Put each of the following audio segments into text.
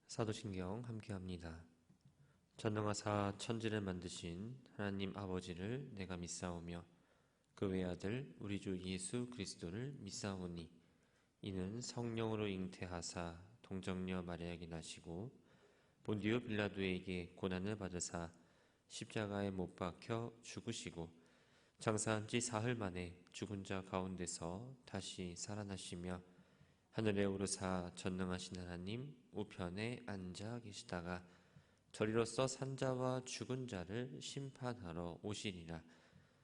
사도신경 함께합니다. 전능하사 천지를 만드신 하나님 아버지를 내가 믿사오며 그 외아들 우리 주 예수 그리스도를 믿사오니 이는 성령으로 잉태하사 동정녀 마리아에게 나시고 본디오 빌라도에게 고난을 받으사 십자가에 못 박혀 죽으시고 장사한 지 사흘 만에 죽은 자 가운데서 다시 살아나시며 하늘에 오르사 전능하신 하나님 우편에 앉아 계시다가 저리로서 산자와 죽은 자를 심판하러 오시리라.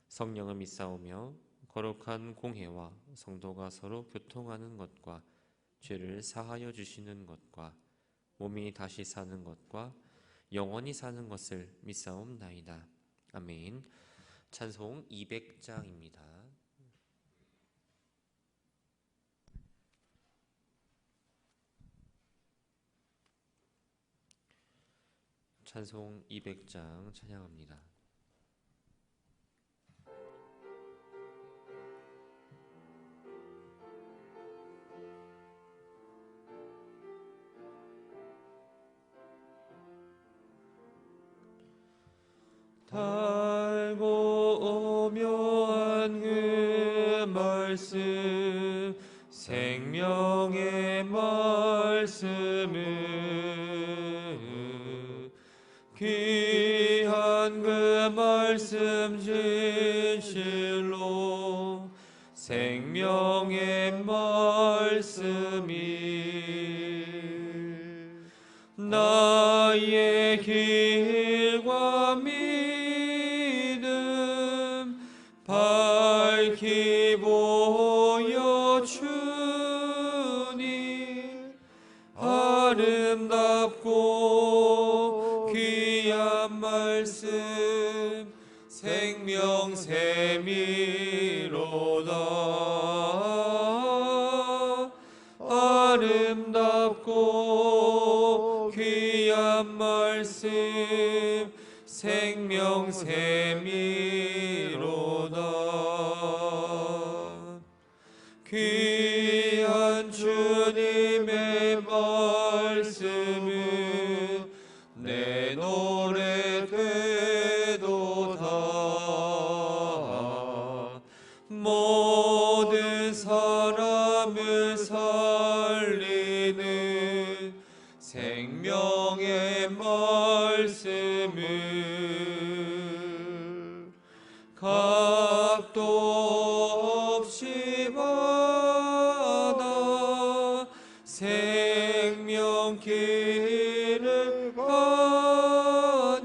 성령을 믿사오며 거룩한 공회와 성도가 서로 교통하는 것과 죄를 사하여 주시는 것과 몸이 다시 사는 것과 영원히 사는 것을 믿사옵나이다. 아멘. 찬송 200장입니다. 찬송 200장 찬양합니다. 달고 오묘한 그 말씀 생명의 말씀을 귀한 그 말씀 진실로 생명의 말씀이 나의 길과 믿음 밝히 보여주니 아름답고 귀한 말씀 생명샘이로다. 아름답고 귀한 말씀 생명샘이로다. 귀한 주님의 말씀은 내 노래 되도다. 모든 사람을 살리는 생명의 말씀을 값도 없이 받아 생명길을 가니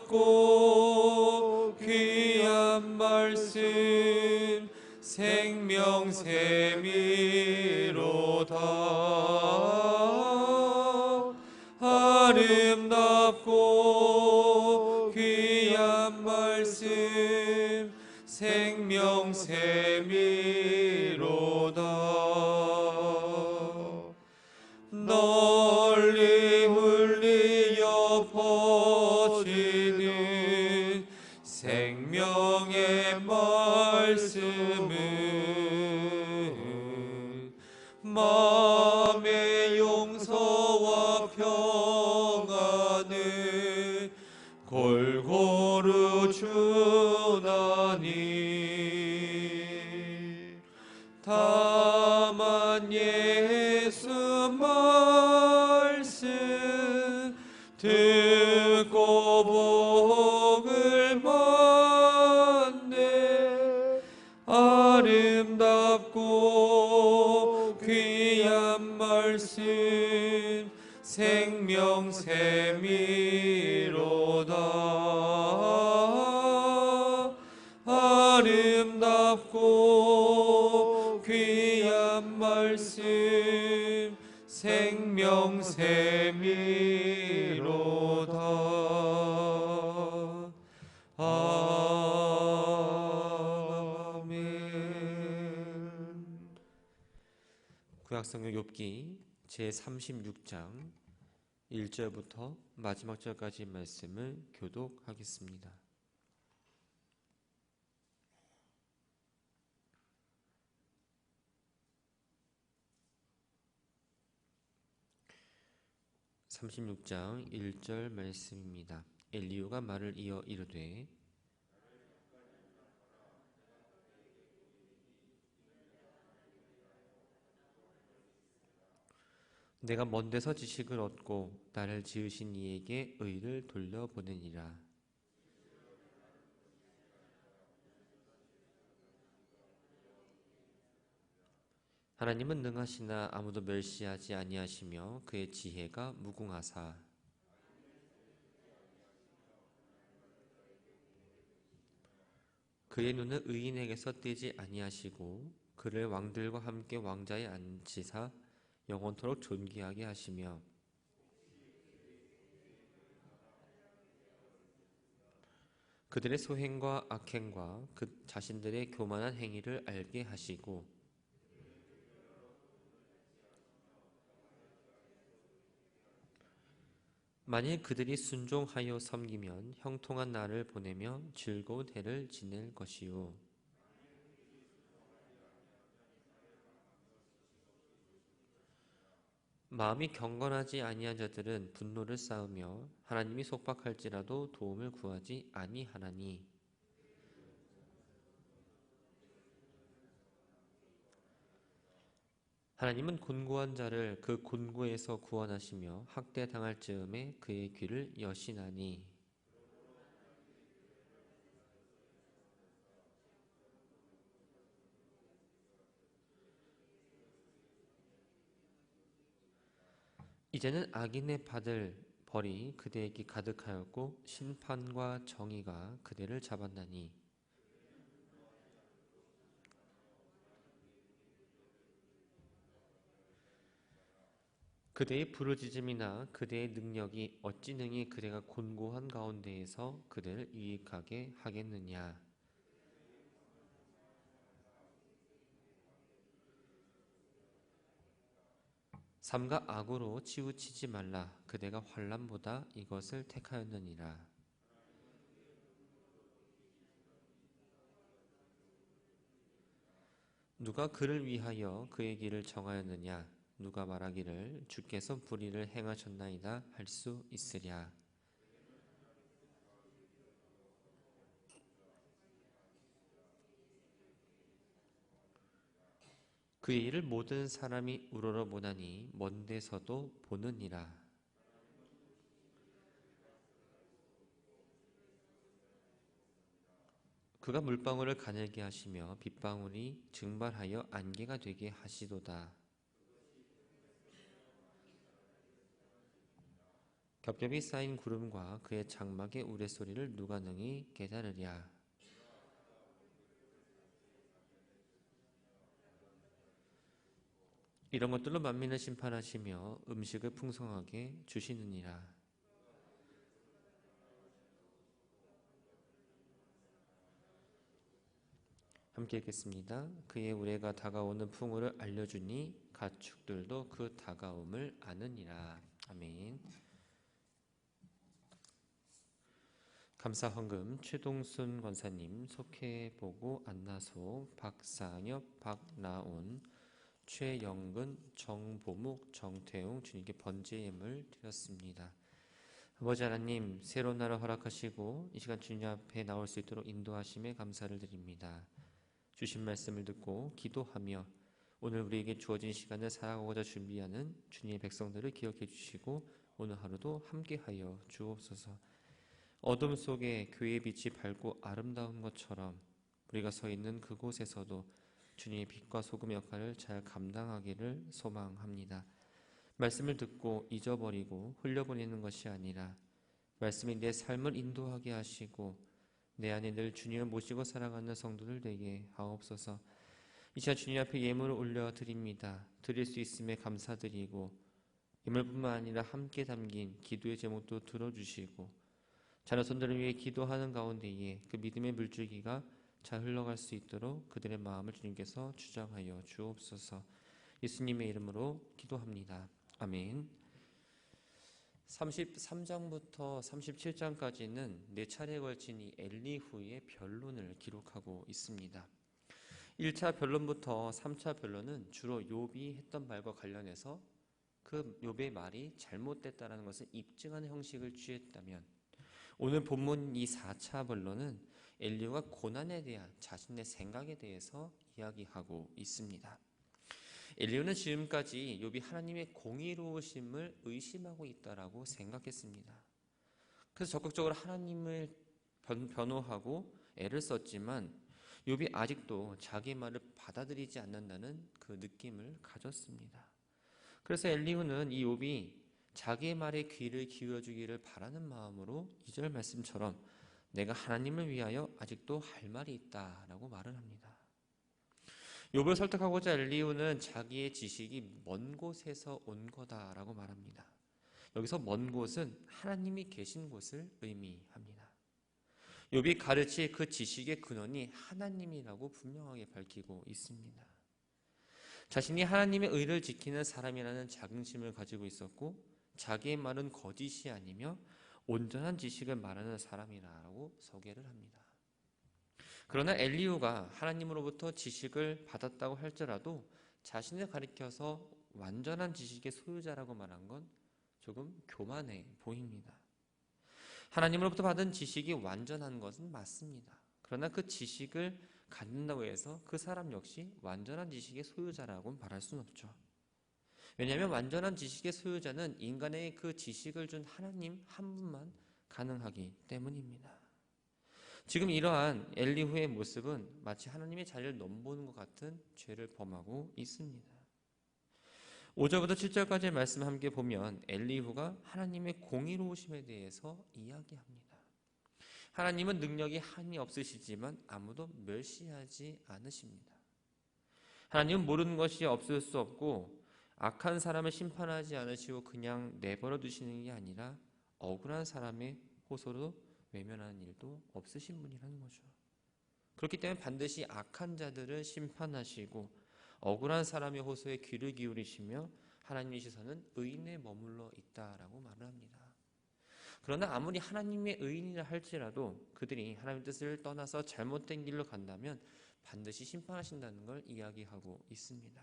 아름답고 귀한 말씀 생명샘이로다. 아름답고 귀한 말씀 생명샘이로다. 널리 울리어 퍼지는 생명의 말씀은 마음의 용서와 평안을 골고루 주나니 다만 예수 말씀 듣고 복을 받네. 아름답고 귀한 말씀 생명샘이로다. 아름답고 귀한 말씀 생명샘이로다. 아멘. 구약성경 욥기 제36장 1절부터 마지막 절까지 말씀을 교독하겠습니다. 36장 1절 말씀입니다. 엘리후가 말을 이어 이르되 내가 먼 데서 지식을 얻고 나를 지으신 이에게 의를 돌려보내니라. 하나님은 능하시나 아무도 멸시하지 아니하시며 그의 지혜가 무궁하사 그의 눈은 의인에게서 떼지 아니하시고 그를 왕들과 함께 왕자에 앉히사 영원토록 존귀하게 하시며 그들의 소행과 악행과 그 자신들의 교만한 행위를 알게 하시고 만일 그들이 순종하여 섬기면 형통한 날을 보내며 즐거운 해를 지낼 것이요 마음이 경건하지 아니한 자들은 분노를 쌓으며 하나님이 속박할지라도 도움을 구하지 아니하나니 하나님은 곤고한 자를 그 곤고에서 구원하시며 학대당할 즈음에 그의 귀를 여시나니 이제는 악인의 받을 벌이 그대에게 가득하였고 심판과 정의가 그대를 잡았나니 그대의 부르짖음이나 그대의 능력이 어찌 능히 그대가 곤고한 가운데에서 그대를 유익하게 하겠느냐. 삼가 악으로 치우치지 말라. 그대가 환난보다 이것을 택하였느니라. 누가 그를 위하여 그의 길을 정하였느냐. 누가 말하기를 주께서 불의를 행하셨나이다 할 수 있으랴. 그의 일을 모든 사람이 우러러 보나니 먼 데서도 보느니라. 그가 물방울을 가늘게 하시며 빗방울이 증발하여 안개가 되게 하시도다. 겹겹이 쌓인 구름과 그의 장막의 우레소리를 누가 능히 깨달으랴. 이런 것들로 만민을 심판하시며 음식을 풍성하게 주시느니라. 함께 읽겠습니다. 그의 우레가 다가오는 풍우를 알려주니 가축들도 그 다가옴을 아느니라. 아멘. 감사 헌금 최동순 권사님, 속해보고 안나소, 박상엽, 박나온, 최영근, 정보묵, 정태웅 주님께 번제 예물 드렸습니다. 아버지 하나님, 새로운 날을 허락하시고 이 시간 주님 앞에 나올 수 있도록 인도하심에 감사를 드립니다. 주신 말씀을 듣고 기도하며 오늘 우리에게 주어진 시간을 살아가고자 준비하는 주님의 백성들을 기억해 주시고 오늘 하루도 함께하여 주옵소서. 어둠 속에 교회의 빛이 밝고 아름다운 것처럼 우리가 서 있는 그곳에서도 주님의 빛과 소금 역할을 잘 감당하기를 소망합니다. 말씀을 듣고 잊어버리고 흘려보내는 것이 아니라 말씀이 내 삶을 인도하게 하시고 내 안에 늘 주님을 모시고 살아가는 성도들 되게 하옵소서. 이 시간 주님 앞에 예물을 올려드립니다. 드릴 수 있음에 감사드리고 예물뿐만 아니라 함께 담긴 기도의 제목도 들어주시고 자녀손들을 위해 기도하는 가운데에 그 믿음의 물줄기가 잘 흘러갈 수 있도록 그들의 마음을 주님께서 주장하여 주옵소서. 예수님의 이름으로 기도합니다. 아멘. 33장부터 37장까지는 4차례에 걸친 이 엘리후의 변론을 기록하고 있습니다. 1차 변론부터 3차 변론은 주로 욥이 했던 말과 관련해서 그 그 욥의 말이 잘못됐다라는 것을 입증하는 형식을 취했다면, 오늘 본문 이 4차 본론은 엘리후가 고난에 대한 자신의 생각에 대해서 이야기하고 있습니다. 엘리후는 지금까지 욥이 하나님의 공의로우심을 의심하고 있다라고 생각했습니다. 그래서 적극적으로 하나님을 변호하고 애를 썼지만 욥이 아직도 자기 말을 받아들이지 않는다는 그 느낌을 가졌습니다. 그래서 엘리후는 이 욥이 자기의 말에 귀를 기울여주기를 바라는 마음으로 2절 말씀처럼 내가 하나님을 위하여 아직도 할 말이 있다라고 말을 합니다. 욥을 설득하고자 엘리후는 자기의 지식이 먼 곳에서 온 거다라고 말합니다. 여기서 먼 곳은 하나님이 계신 곳을 의미합니다. 욥이 가르칠 그 지식의 근원이 하나님이라고 분명하게 밝히고 있습니다. 자신이 하나님의 의를 지키는 사람이라는 자긍심을 가지고 있었고 자기의 말은 거짓이 아니며 온전한 지식을 말하는 사람이라고 소개를 합니다. 그러나 엘리후가 하나님으로부터 지식을 받았다고 할지라도 자신을 가리켜서 완전한 지식의 소유자라고 말한 건 조금 교만해 보입니다. 하나님으로부터 받은 지식이 완전한 것은 맞습니다. 그러나 그 지식을 갖는다고 해서 그 사람 역시 완전한 지식의 소유자라고는 말할 수는 없죠. 왜냐하면 완전한 지식의 소유자는 인간의 그 지식을 준 하나님 한 분만 가능하기 때문입니다. 지금 이러한 엘리후의 모습은 마치 하나님의 자리를 넘보는 것 같은 죄를 범하고 있습니다. 5절부터 7절까지의 말씀 함께 보면 엘리후가 하나님의 공의로우심에 대해서 이야기합니다. 하나님은 능력이 한이 없으시지만 아무도 멸시하지 않으십니다. 하나님은 모르는 것이 없을 수 없고 악한 사람을 심판하지 않으시고 그냥 내버려 두시는 게 아니라 억울한 사람의 호소로 외면하는 일도 없으신 분이라는 거죠. 그렇기 때문에 반드시 악한 자들을 심판하시고 억울한 사람의 호소에 귀를 기울이시며 하나님의 시선은 의인에 머물러 있다라고 말을 합니다. 그러나 아무리 하나님의 의인이라 할지라도 그들이 하나님의 뜻을 떠나서 잘못된 길로 간다면 반드시 심판하신다는 걸 이야기하고 있습니다.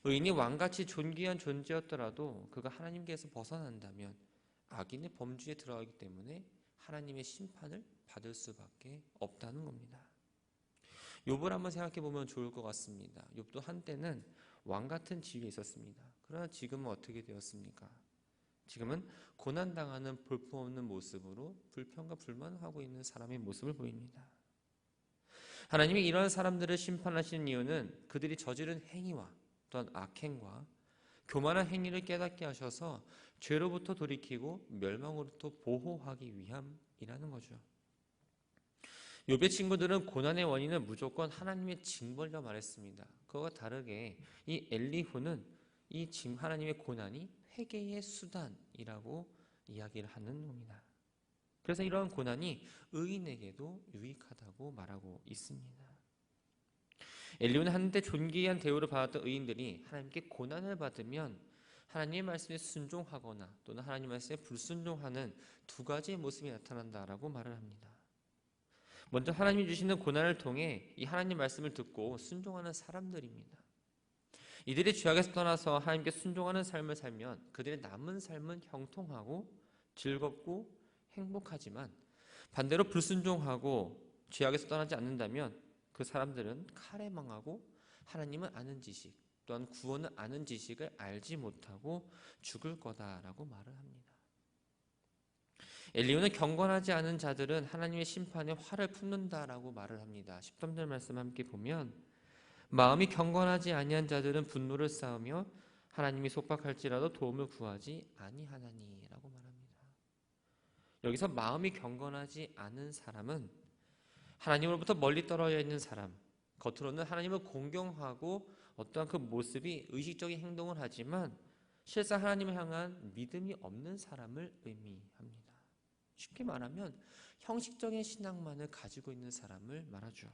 의인이 왕같이 존귀한 존재였더라도 그가 하나님께서 벗어난다면 악인의 범주에 들어가기 때문에 하나님의 심판을 받을 수밖에 없다는 겁니다. 욥을 한번 생각해 보면 좋을 것 같습니다. 욥도 한때는 왕같은 지위에 있었습니다. 그러나 지금은 어떻게 되었습니까? 지금은 고난당하는 볼품없는 모습으로 불평과 불만을 하고 있는 사람의 모습을 보입니다. 하나님이 이런 사람들을 심판하시는 이유는 그들이 저지른 행위와 또한 악행과 교만한 행위를 깨닫게 하셔서 죄로부터 돌이키고 멸망으로부터 보호하기 위함이라는 거죠. 욥의 친구들은 고난의 원인은 무조건 하나님의 징벌이라 말했습니다. 그와 다르게 이 엘리후는 이 하나님의 고난이 회개의 수단이라고 이야기를 하는 겁니다. 그래서 이러한 고난이 의인에게도 유익하다고 말하고 있습니다. 엘리후는 한때 존귀한 대우를 받았던 의인들이 하나님께 고난을 받으면 하나님의 말씀에 순종하거나 또는 하나님의 말씀에 불순종하는 두 가지의 모습이 나타난다라고 말을 합니다. 먼저 하나님이 주시는 고난을 통해 이 하나님 말씀을 듣고 순종하는 사람들입니다. 이들이 죄악에서 떠나서 하나님께 순종하는 삶을 살면 그들의 남은 삶은 형통하고 즐겁고 행복하지만 반대로 불순종하고 죄악에서 떠나지 않는다면 그 사람들은 칼에 망하고 하나님을 아는 지식 또한 구원을 아는 지식을 알지 못하고 죽을 거다라고 말을 합니다. 엘리후는 경건하지 않은 자들은 하나님의 심판에 화를 품는다라고 말을 합니다. 13절 말씀 함께 보면 마음이 경건하지 아니한 자들은 분노를 쌓으며 하나님이 속박할지라도 도움을 구하지 아니하나니라고 말합니다. 여기서 마음이 경건하지 않은 사람은 하나님으로부터 멀리 떨어져 있는 사람, 겉으로는 하나님을 공경하고 어떠한 그 모습이 의식적인 행동을 하지만 실상 하나님을 향한 믿음이 없는 사람을 의미합니다. 쉽게 말하면 형식적인 신앙만을 가지고 있는 사람을 말하죠.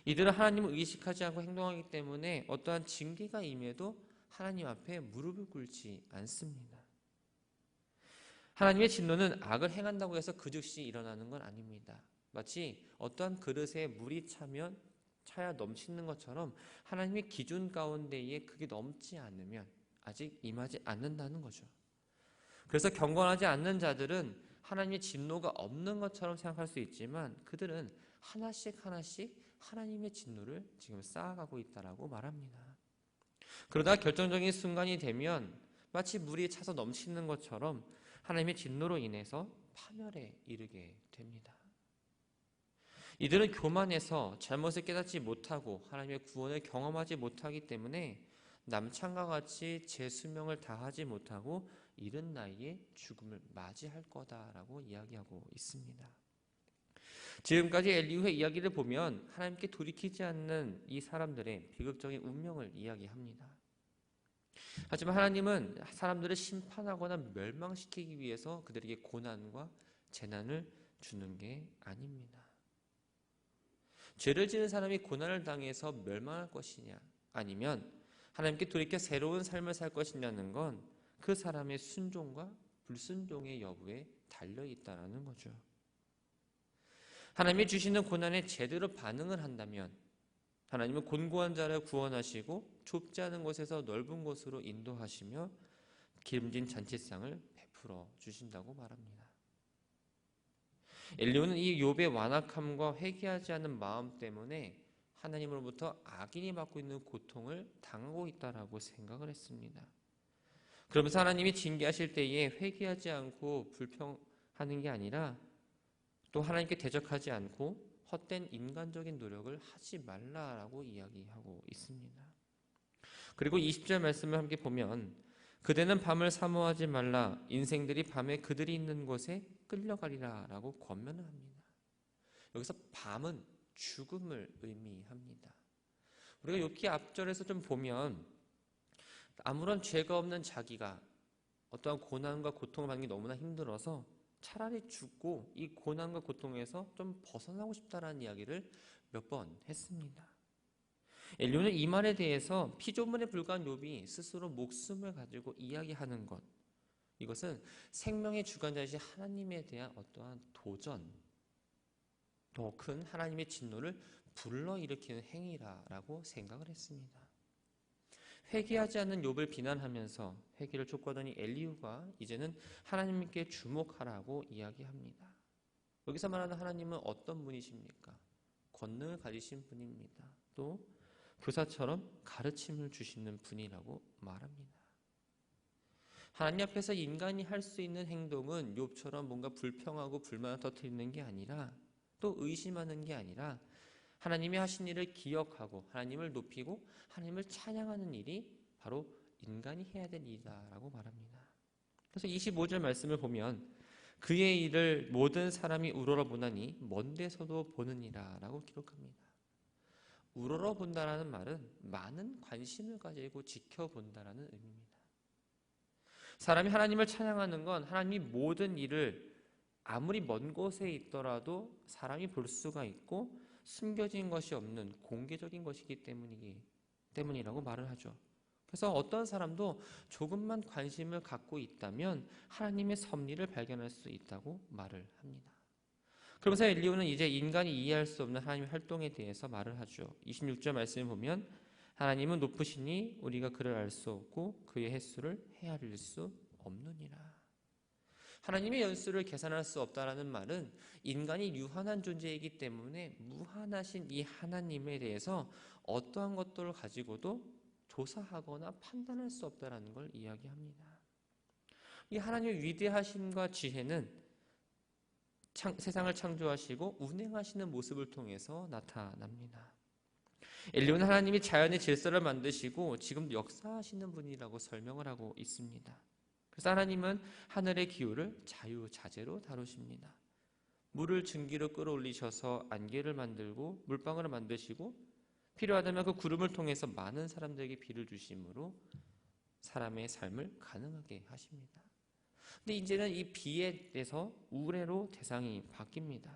이들은 하나님을 의식하지 않고 행동하기 때문에 어떠한 징계가 임해도 하나님 앞에 무릎을 꿇지 않습니다. 하나님의 진노는 악을 행한다고 해서 그 즉시 일어나는 건 아닙니다. 마치 어떠한 그릇에 물이 차야 넘치는 것처럼 하나님의 기준 가운데에 그게 넘지 않으면 아직 임하지 않는다는 거죠. 그래서 경건하지 않는 자들은 하나님의 진노가 없는 것처럼 생각할 수 있지만 그들은 하나씩 하나씩 하나님의 진노를 지금 쌓아가고 있다라고 말합니다. 그러다 결정적인 순간이 되면 마치 물이 차서 넘치는 것처럼 하나님의 진노로 인해서 파멸에 이르게 됩니다. 이들은 교만해서 잘못을 깨닫지 못하고 하나님의 구원을 경험하지 못하기 때문에 남창과 같이 제 수명을 다하지 못하고 이른 나이에 죽음을 맞이할 거다라고 이야기하고 있습니다. 지금까지 엘리후의 이야기를 보면 하나님께 돌이키지 않는 이 사람들의 비극적인 운명을 이야기합니다. 하지만 하나님은 사람들을 심판하거나 멸망시키기 위해서 그들에게 고난과 재난을 주는 게 아닙니다. 죄를 지은 사람이 고난을 당해서 멸망할 것이냐 아니면 하나님께 돌이켜 새로운 삶을 살 것이냐는 건 그 사람의 순종과 불순종의 여부에 달려있다는 거죠. 하나님이 주시는 고난에 제대로 반응을 한다면 하나님은 곤고한 자를 구원하시고 좁지 않은 곳에서 넓은 곳으로 인도하시며 기름진 잔치상을 베풀어 주신다고 말합니다. 엘리후는 이 욥의 완악함과 회개하지 않는 마음 때문에 하나님으로부터 악인이 받고 있는 고통을 당하고 있다라고 생각을 했습니다. 그러면서 하나님이 징계하실 때에 회개하지 않고 불평하는 게 아니라 또 하나님께 대적하지 않고 헛된 인간적인 노력을 하지 말라라고 이야기하고 있습니다. 그리고 20절 말씀을 함께 보면 그대는 밤을 사모하지 말라 인생들이 밤에 그들이 있는 곳에 끌려가리라 라고 권면을 합니다. 여기서 밤은 죽음을 의미합니다. 우리가 욥기 앞절에서 좀 보면 아무런 죄가 없는 자기가 어떠한 고난과 고통을 받는 게 너무나 힘들어서 차라리 죽고 이 고난과 고통에서 좀 벗어나고 싶다라는 이야기를 몇 번 했습니다. 엘리후는 이 말에 대해서 피조물에 불과한 욥이 스스로 목숨을 가지고 이야기하는 것, 이것은 생명의 주관자이신 하나님에 대한 어떠한 도전, 더 큰 하나님의 진노를 불러일으키는 행위라고 생각을 했습니다. 회개하지 않는 욥을 비난하면서 회개를 촉구하더니 엘리후가 이제는 하나님께 주목하라고 이야기합니다. 여기서 말하는 하나님은 어떤 분이십니까? 권능을 가지신 분입니다. 또 교사처럼 가르침을 주시는 분이라고 말합니다. 하나님 앞에서 인간이 할 수 있는 행동은 욥처럼 뭔가 불평하고 불만을 터뜨리는 게 아니라 또 의심하는 게 아니라 하나님이 하신 일을 기억하고 하나님을 높이고 하나님을 찬양하는 일이 바로 인간이 해야 될 일이다라고 말합니다. 그래서 25절 말씀을 보면 그의 일을 모든 사람이 우러러보나니 먼 데서도 보느니라 라고 기록합니다. 우러러본다라는 말은 많은 관심을 가지고 지켜본다라는 의미입니다. 사람이 하나님을 찬양하는 건 하나님이 모든 일을 아무리 먼 곳에 있더라도 사람이 볼 수가 있고 숨겨진 것이 없는 공개적인 것이기 때문이라고 말을 하죠. 그래서 어떤 사람도 조금만 관심을 갖고 있다면 하나님의 섭리를 발견할 수 있다고 말을 합니다. 그러면서 엘리후는 이제 인간이 이해할 수 없는 하나님의 활동에 대해서 말을 하죠. 26절 말씀을 보면 하나님은 높으시니 우리가 그를 알 수 없고 그의 횟수를 헤아릴 수 없느니라. 하나님의 연수를 계산할 수 없다라는 말은 인간이 유한한 존재이기 때문에 무한하신 이 하나님에 대해서 어떠한 것들을 가지고도 조사하거나 판단할 수 없다라는 걸 이야기합니다. 이 하나님의 위대하심과 지혜는 세상을 창조하시고 운행하시는 모습을 통해서 나타납니다. 엘리후는 하나님이 자연의 질서를 만드시고 지금도 역사하시는 분이라고 설명을 하고 있습니다. 그래서 하나님은 하늘의 기후를 자유자재로 다루십니다. 물을 증기로 끌어올리셔서 안개를 만들고 물방울을 만드시고 필요하다면 그 구름을 통해서 많은 사람들에게 비를 주심으로 사람의 삶을 가능하게 하십니다. 근데 이제는 이 비에 대해서 우레로 대상이 바뀝니다.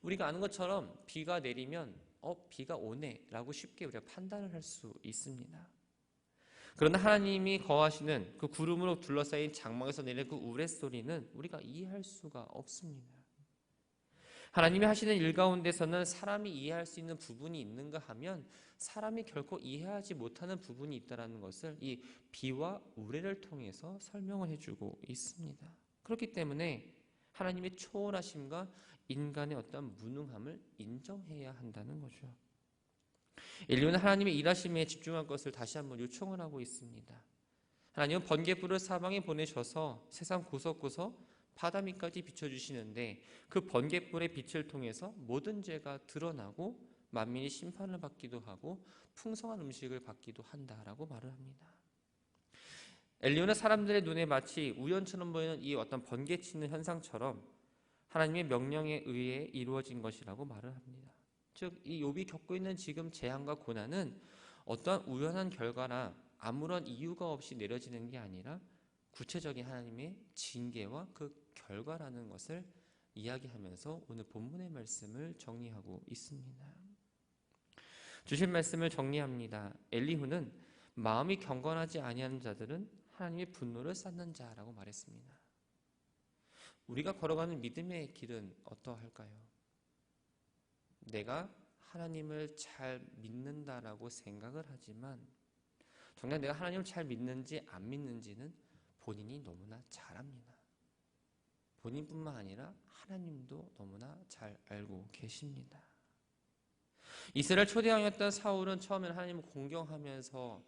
우리가 아는 것처럼 비가 내리면 비가 오네 라고 쉽게 우리가 판단을 할 수 있습니다. 그러나 하나님이 거하시는 그 구름으로 둘러싸인 장막에서 내리는 그 우레소리는 우리가 이해할 수가 없습니다. 하나님이 하시는 일 가운데서는 사람이 이해할 수 있는 부분이 있는가 하면 사람이 결코 이해하지 못하는 부분이 있다는 것을 이 비와 우레를 통해서 설명을 해주고 있습니다. 그렇기 때문에 하나님의 초월하심과 인간의 어떤 무능함을 인정해야 한다는 거죠. 인류는 하나님의 일하심에 집중할 것을 다시 한번 요청을 하고 있습니다. 하나님은 번개불을 사방에 보내셔서 세상 구석구석 바다 밑까지 비춰주시는데 그 번개불의 빛을 통해서 모든 죄가 드러나고 만민이 심판을 받기도 하고 풍성한 음식을 받기도 한다라고 말을 합니다. 엘리야는 사람들의 눈에 마치 우연처럼 보이는 이 어떤 번개치는 현상처럼 하나님의 명령에 의해 이루어진 것이라고 말을 합니다. 즉, 이 욥이 겪고 있는 지금 재앙과 고난은 어떠한 우연한 결과나 아무런 이유가 없이 내려지는 게 아니라 구체적인 하나님의 징계와 그 결과라는 것을 이야기하면서 오늘 본문의 말씀을 정리하고 있습니다. 주신 말씀을 정리합니다. 엘리후는 마음이 경건하지 아니하는 자들은 하나님의 분노를 쌓는 자라고 말했습니다. 우리가 걸어가는 믿음의 길은 어떠할까요? 내가 하나님을 잘 믿는다라고 생각을 하지만 정작 내가 하나님을 잘 믿는지 안 믿는지는 본인이 너무나 잘 압니다. 본인뿐만 아니라 하나님도 너무나 잘 알고 계십니다. 이스라엘 초대왕이었던 사울은 처음에는 하나님을 공경하면서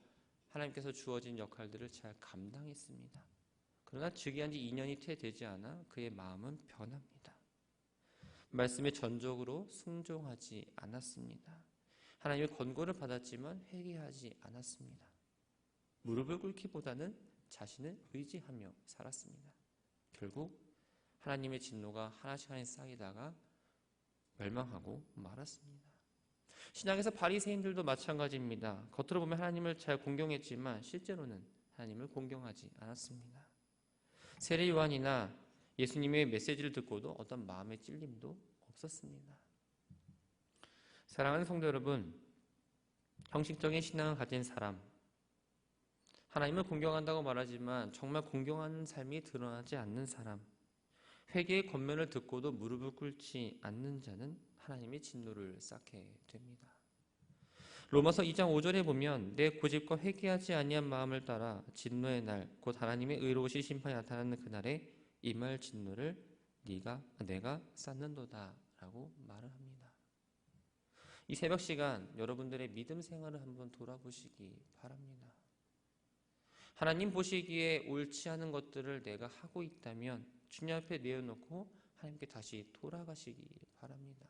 하나님께서 주어진 역할들을 잘 감당했습니다. 그러나 즉위한 지 2년이 채 되지 않아 그의 마음은 변합니다. 말씀에 전적으로 순종하지 않았습니다. 하나님의 권고를 받았지만 회개하지 않았습니다. 무릎을 꿇기보다는 자신을 의지하며 살았습니다. 결국 하나님의 진노가 하나씩 하나씩 쌓이다가 멸망하고 말았습니다. 신약에서 바리새인들도 마찬가지입니다. 겉으로 보면 하나님을 잘 공경했지만 실제로는 하나님을 공경하지 않았습니다. 세례 요한이나 예수님의 메시지를 듣고도 어떤 마음의 찔림도 없었습니다. 사랑하는 성도 여러분, 형식적인 신앙을 가진 사람, 하나님을 공경한다고 말하지만 정말 공경하는 삶이 드러나지 않는 사람, 회개의 권면을 듣고도 무릎을 꿇지 않는 자는 하나님의 진노를 쌓게 됩니다. 로마서 2장 5절에 보면 내 고집과 회개하지 아니한 마음을 따라 진노의 날, 곧 하나님의 의로우신 심판이 나타나는 그날에 임할 진노를 내가 쌓는도다 라고 말을 합니다. 이 새벽 시간 여러분들의 믿음 생활을 한번 돌아보시기 바랍니다. 하나님 보시기에 옳지 않은 것들을 내가 하고 있다면 주님 앞에 내어놓고 하나님께 다시 돌아가시기 바랍니다.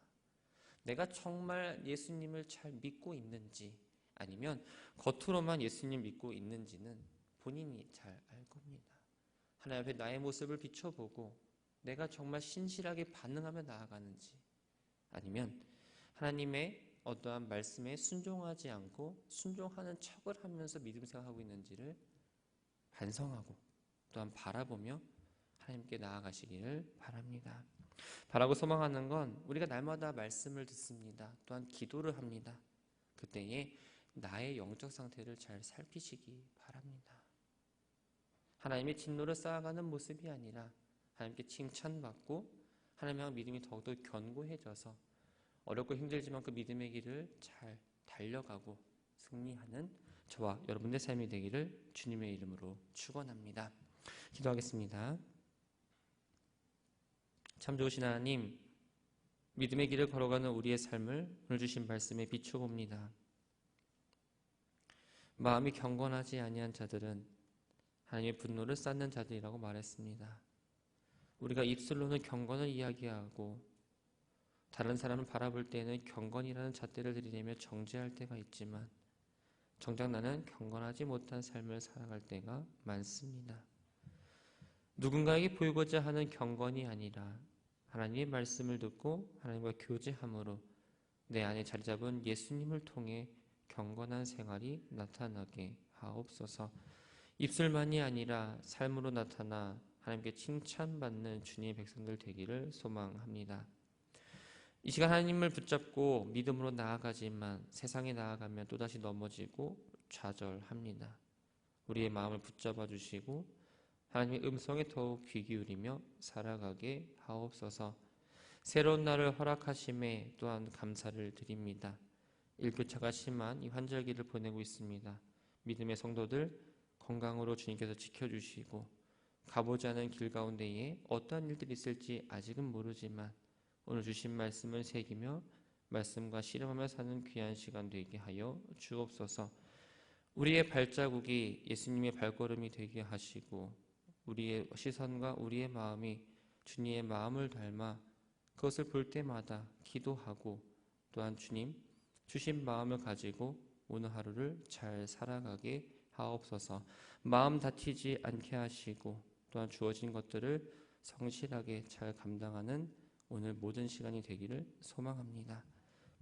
내가 정말 예수님을 잘 믿고 있는지 아니면 겉으로만 예수님 믿고 있는지는 본인이 잘 알 겁니다. 하나님 앞에 나의 모습을 비춰보고 내가 정말 신실하게 반응하며 나아가는지 아니면 하나님의 어떠한 말씀에 순종하지 않고 순종하는 척을 하면서 믿음 생활하고 있는지를 반성하고 또한 바라보며 하나님께 나아가시기를 바랍니다. 바라고 소망하는 건 우리가 날마다 말씀을 듣습니다. 또한 기도를 합니다. 그때에 나의 영적 상태를 잘 살피시기 바랍니다. 하나님의 진노를 쌓아가는 모습이 아니라 하나님께 칭찬받고 하나님의 향한 믿음이 더욱더 견고해져서 어렵고 힘들지만 그 믿음의 길을 잘 달려가고 승리하는 저와 여러분의 삶이 되기를 주님의 이름으로 축원합니다. 기도하겠습니다. 참 좋으신 하나님, 믿음의 길을 걸어가는 우리의 삶을 오늘 주신 말씀에 비춰봅니다. 마음이 경건하지 아니한 자들은 하나님의 분노를 쌓는 자들이라고 말했습니다. 우리가 입술로는 경건을 이야기하고 다른 사람을 바라볼 때에는 경건이라는 잣대를 들이대며 정죄할 때가 있지만 정작 나는 경건하지 못한 삶을 살아갈 때가 많습니다. 누군가에게 보이고자 하는 경건이 아니라 하나님의 말씀을 듣고 하나님과 교제함으로 내 안에 자리 잡은 예수님을 통해 경건한 생활이 나타나게 하옵소서. 입술만이 아니라 삶으로 나타나 하나님께 칭찬받는 주님의 백성들 되기를 소망합니다. 이 시간 하나님을 붙잡고 믿음으로 나아가지만 세상에 나아가면 또다시 넘어지고 좌절합니다. 우리의 마음을 붙잡아 주시고 하나님의 음성에 더욱 귀 기울이며 살아가게 하옵소서. 새로운 날을 허락하심에 또한 감사를 드립니다. 일교차가 심한 이 환절기를 보내고 있습니다. 믿음의 성도들 건강으로 주님께서 지켜주시고 가보지 않은 길 가운데에 어떠한 일들이 있을지 아직은 모르지만 오늘 주신 말씀을 새기며 말씀과 씨름하며 사는 귀한 시간 되게 하여 주옵소서. 우리의 발자국이 예수님의 발걸음이 되게 하시고 우리의 시선과 우리의 마음이 주님의 마음을 닮아 그것을 볼 때마다 기도하고 또한 주님 주신 마음을 가지고 오늘 하루를 잘 살아가게 하옵소서. 마음 다치지 않게 하시고 또한 주어진 것들을 성실하게 잘 감당하는 오늘 모든 시간이 되기를 소망합니다.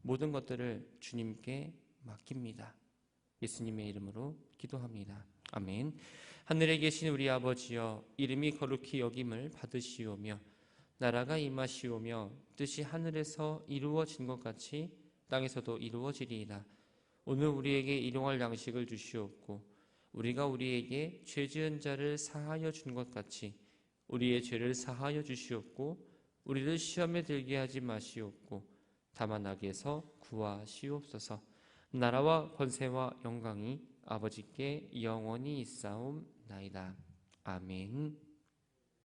모든 것들을 주님께 맡깁니다. 예수님의 이름으로 기도합니다. 아멘. 하늘에 계신 우리 아버지여, 이름이 거룩히 여김을 받으시오며 나라가 임하시오며 뜻이 하늘에서 이루어진 것 같이 땅에서도 이루어지리이다. 오늘 우리에게 일용할 양식을 주시옵고 우리가 우리에게 죄 지은 자를 사하여 준 것 같이 우리의 죄를 사하여 주시옵고 우리를 시험에 들게 하지 마시옵고 다만 악에서 구하시옵소서. 나라와 권세와 영광이 아버지께 영원히 있사옵나이다. 아멘.